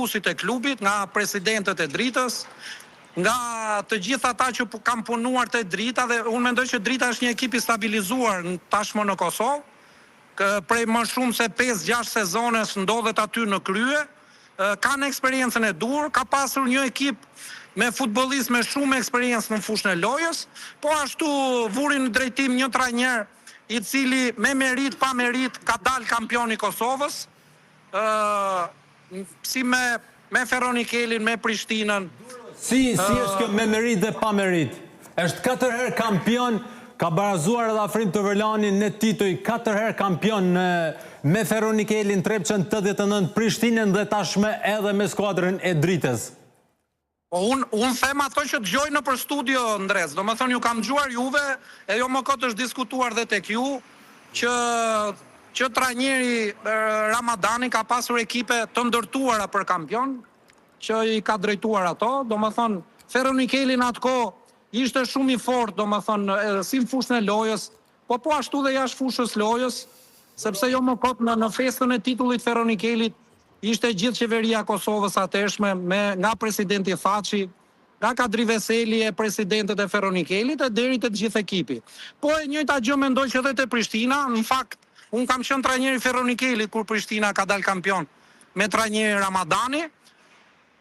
usit e klubit, nga presidentët e Dritës, nga të gjithë ata që kanë punuar te Drita, dhe unë mendoj që Drita është një ekip i stabilizuar tashmë në Kosovë, prej më shumë se 5-6 sezones ndodhet aty në krye, kanë eksperiencën e dur, ka pasur një ekip me futbollistë me shumë eksperiencë në fushën e lojës, po ashtu vuri në drejtim një trajner i cili me merit pa merit ka dalë kampion i Kosovës, si me Ferronikelin, me Prishtinën. Si është kjo me merit dhe pa merit? Është 4 herë kampion, ka barazuar edhe Afrim Tëvërlani në titoj 4 herë kampion me Ferronikelin, Trepçën 89, Prishtinën dhe tashme edhe me skuadrën e Dritës. Unë them ato që dëgjoj në për studio, Ndres, do më thonë ju kam dëgjuar juve, e jo më këtë është diskutuar dhe tek ju, që trajneri Ramadani ka pasur ekipe të ndërtuara për kampion, që i ka drejtuar ato, do më thonë Ferronikelin atko ishte shumë i fort, do më thonë, si në fushën e lojës, po ashtu dhe jashtë fushës lojës, sepse jo më këtë në festën e titullit Ferronikelit, ishte gjithë qeveria Kosovës ateshme, nga presidenti Thaçi, nga Kadri Veseli e presidentët e Ferronikelit, e deri të gjithë ekipi. Po e njëjta gjë mendoj që edhe te Prishtina, në fakt, unë kam qenë trajneri Ferronikelit kur Prishtina ka dalë kampion me trajneri Ramadani,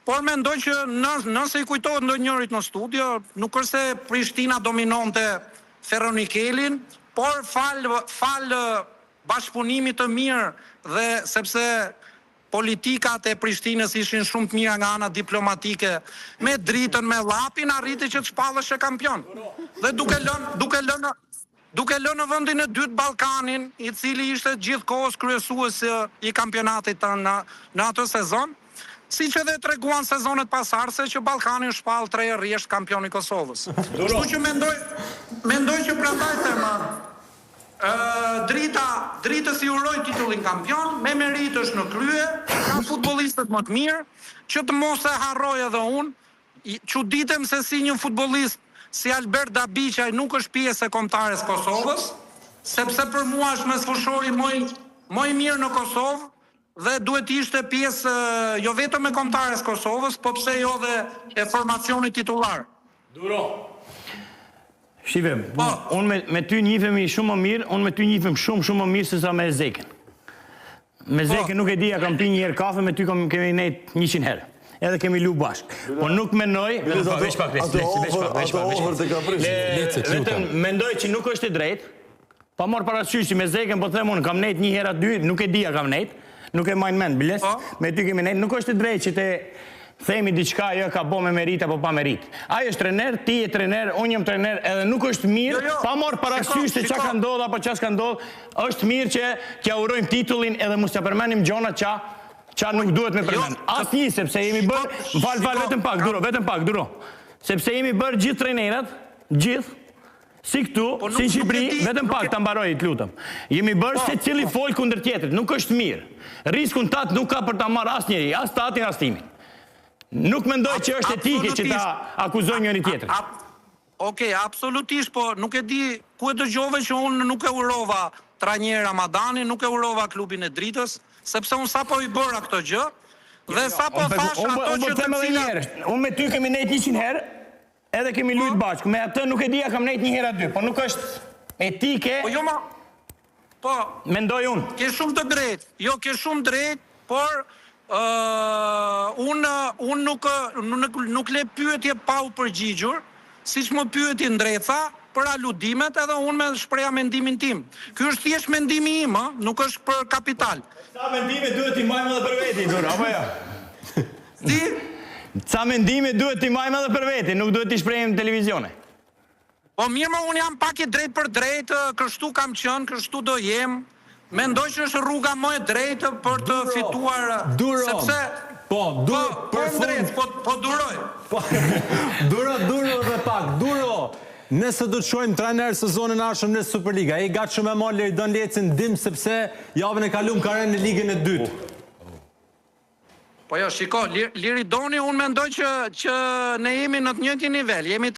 por mendoj që nëse i kujtohet ndonjërit në studio, nuk është se Prishtina dominonte Ferronikelin, por fal bashkëpunimit të mirë dhe sepse politikat e Prishtinës ishin shumë të mira nga ana diplomatike, me Dritën, me Llapin, arriti që të shpallësh e kampion. Dhe duke lënë në vendin e dytë Ballkanin, i cili ishte gjithkohës kryesues i kampionatit në atë sezon, si që dhe treguan sezonet pasarse që Ballkani shpall 3 herë rresht kampion i Kosovës. Kështu që mendoj që prandaj tema Dritës i uroj titullin kampion, me merit është në krye, ka futbollistët më të mirë, që të mos e harroj edhe unë, çuditem se si një futbollist si Albert Dabiqaj nuk është pjesë e kombëtares Kosovës, sepse për mua është mesfushori më i mirë në Kosovë, dhe duhet ishte pjesë jo vetëm e kombëtares Kosovës, po pse jo dhe e formacionit titullar. Duro. Shive, unë me ty njifemi shumë më mirë, unë me ty njifem shumë më mirë se sa me Zeken. Me Zeken nuk e di, a kam pi një herë kafe, me ty kemi nejt 100 herë. Edhe kemi lu bashkë. Po nuk mendoj... Vetëm mendoj që nuk është e drejt, pa marrë parasysh që me Zeken, po të them unë, kam nejt një herë aty, nuk e di a kam nejt, nuk e majnë mend, biles, me ty kemi nejt, nuk është e drejt që te... themi diçka jo ka bo me merit apo pa merit. Ai është trener, ti je trener, unë jam trener, edhe nuk është mirë, pa marrë parasysh se çka ka ndodhur apo çka s'ka ndodhur, është mirë që t'ja urojmë titullin edhe mos t'ja përmendim gjona qa nuk duhet me përmend. Asnjë, sepse jemi bërë, val vetëm pak, duro. Sepse jemi bërë gjithë trenerat, gjithë, si këtu, si në Shqipëri, vetëm pak ta mbaroj, të lutem. Jemi bërë se cili fol kundër tjetrit, nuk është mirë. Riskun tat nuk ka për ta marrë asnjëri, as tatin as timin. Nuk mendoj që është etike që ta akuzojmë njëri tjetrin. Okej, absolutisht, po nuk e di ku e dëgjove që unë nuk e urova trajner Ramadani, nuk e urova klubin e Dritës, sepse unë sapo i bëra këtë gjë, dhe sapo thash ato që të cilat... Unë me ty kemi nejt 100 herë, edhe kemi lujt bashkë, me atë nuk e di a kam nejt 1 herë aty, po nuk është etike... Po jo ma... Po... Mendoj unë. Ke shumë të drejt, jo ke shumë drejt, por... Unë nuk le pyetje pa u përgjigjur, si që më pyeti Ndreca, për aludimet edhe unë me shpreha mendimin tim. Ky është thjesht mendimi im, nuk është për kapital. Ca mendime duhet t'i majmë edhe për veti, Duro, apo jo? Si? Ca mendime duhet t'i majmë edhe për veti, nuk duhet t'i shprehim në televizione. Po mirë më unë jam pak i drejt për drejt, kështu kam qënë, kështu do jem. Mendoj që është rruga më e drejtë për të fituar... Duro! Po, duroj. Duro dhe pak, Duro! Nëse do të shojmë trener sezonën ardhshëm në Superliga, e gatë shumë e malë Leridon Lecin dim sepse javën e kaluam ka rënë në ligën e dytë. Po jo, shiko, Liridoni unë mendoj që ne jemi në të njëjtin nivel, jemi